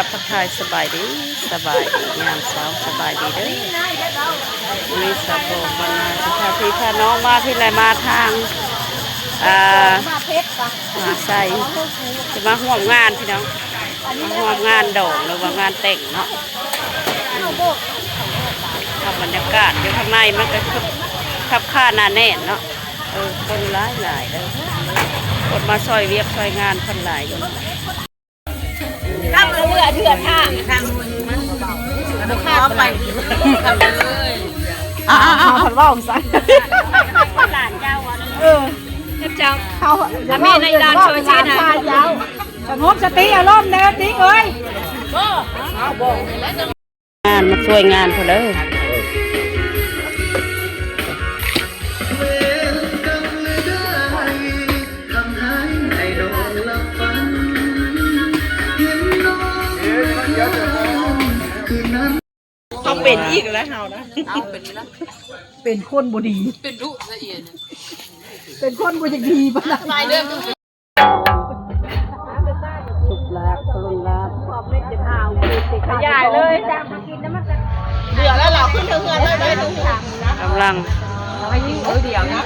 กับทักทายสบายดีงามสาวสบายดีเด้อมีสาวโบมาสุภาพีพาน้องมาที่ไรมาทางมาใส่จะมาห่วงงานพี่น้องมาห่วงงานโด่งหรือว่างานแต่งเนาะทำบรรยากาศอยู่ข้างในมันก็ขับข้าหนาแน่นเนาะคนหลายเด้อคนมาซอยเวียกซอยงานคนหลายอยู่ข้ามเรือเถื่อนข้างมันข้ามไปเลยผัดว่าวใส่หลานเจ้าวันเจ้าเขาแม่ในด้านช่วยชีนะสงบสติอารมณ์เด้อติ๊กเอ้ยงานมาช่วยงานเขาเลยต้องเป็นอีกแล้วเฮานะเป็นคนบ่ดีเป็นดุละเอียดเป็นคนบ่ดีบ่ล่ะไปเด้อสุกลาบปรุงลาบขยายเลยเดือดแล้วเราขึ้นเฮือนเลยได้ทุกอย่างกำลังให้ยิงเดียวนะ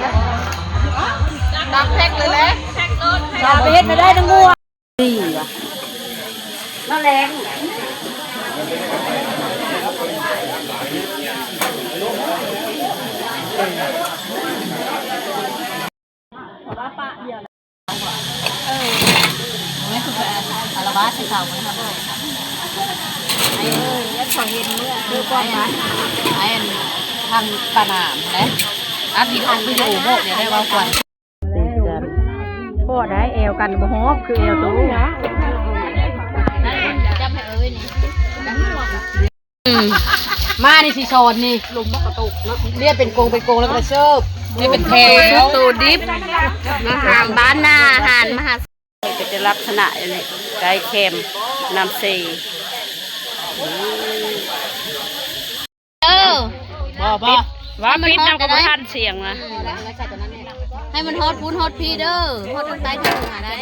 ตักแพ็คเลยแหละชาวไปเฮ็ดไม่ได้ทั้งงัวดีว่ะน่าแรงไม่คืออาราบาใส่เก่ามันทำได้ไอ้แล้วขอเห็นเมื่อดูก่อนนะไอ้ทำปนามนะอาทิตย์ไปอยู่โบกเดี๋ยวได้ว่าก่อนพอได้เอวกันบ่ฮอบคือเอวตัวนะจำให้นี่มานี่สิชอนนี่ลุมมกระตุกเรียกเป็นโกงแล้วก็เชิบนี่เป็นแทงตูดิบอาหารบ้านนาอาหารมหาก็จะลักษณะนี่ไก่เค็มน้ำซีบ้าว่าปิดน้ำกับท่านเสียงนะให้มันฮอตพูนฮอตพีเด้อฮอตใต้ที่หาได้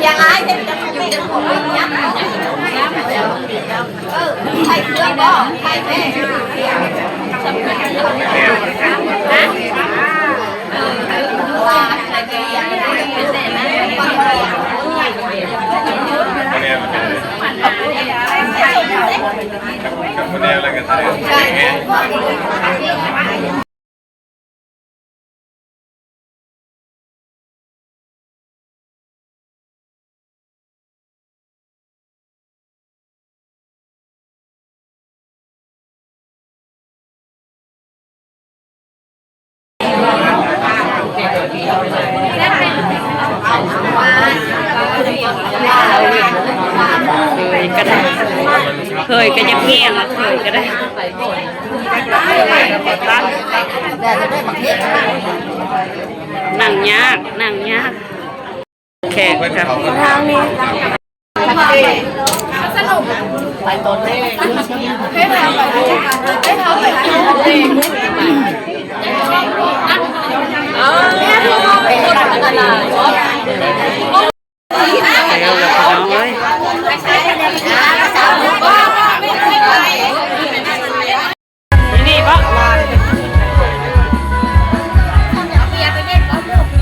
ยังไงเด็กจะอยู่ในหัวยักษ์ใช่เพื่อนบ่ใช่แม่คนเดียวแล้วกันใช่ไหมเคยก็ยังเงี้ยงเคยก็ได้นั่งยากแขกครับทางนี้สนุกไปตอนแรกให้ทำนี่ปะ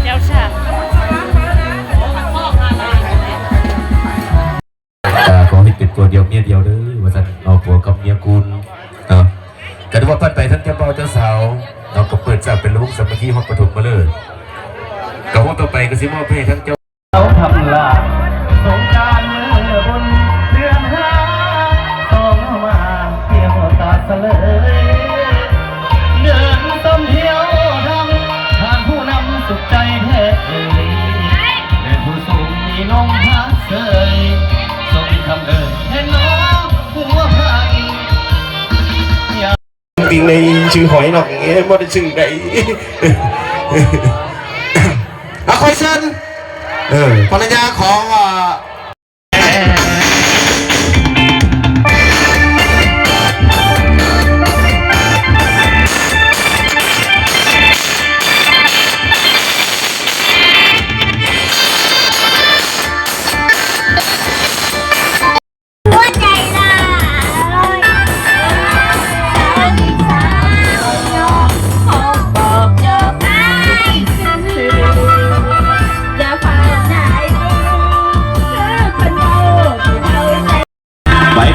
เจ้าชาขอให้เป็นตัวเดียวเมียเดียวเลยว่าจะเอาผัวกับเมียคุณแต่ดูว่าปั้นไปทั้งเจ้าบ่าวเจ้าสาวเราก็เปิดจากเป็นลูกสามัคคีฮอดปฐมมาเลยกับพวกต่อไปก็สิมอบให้ทั้งเจ้าเขาทำลาสงการเมื่อบนเดือนห้าต้องมาเกี่ยวตาเสลยเดินต้มเที่ยวทำทางผู้นำสุขใจแท้เอ่ยเดินผู้สูงมีน้องพักเสยส่งคำเดินให้น้องหัวพังปีในชื่อหอยหนอกเงี้ยไม่ได้ชื่อใดคอยเชิญภรรยาของ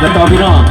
กันต่อพี่น้อง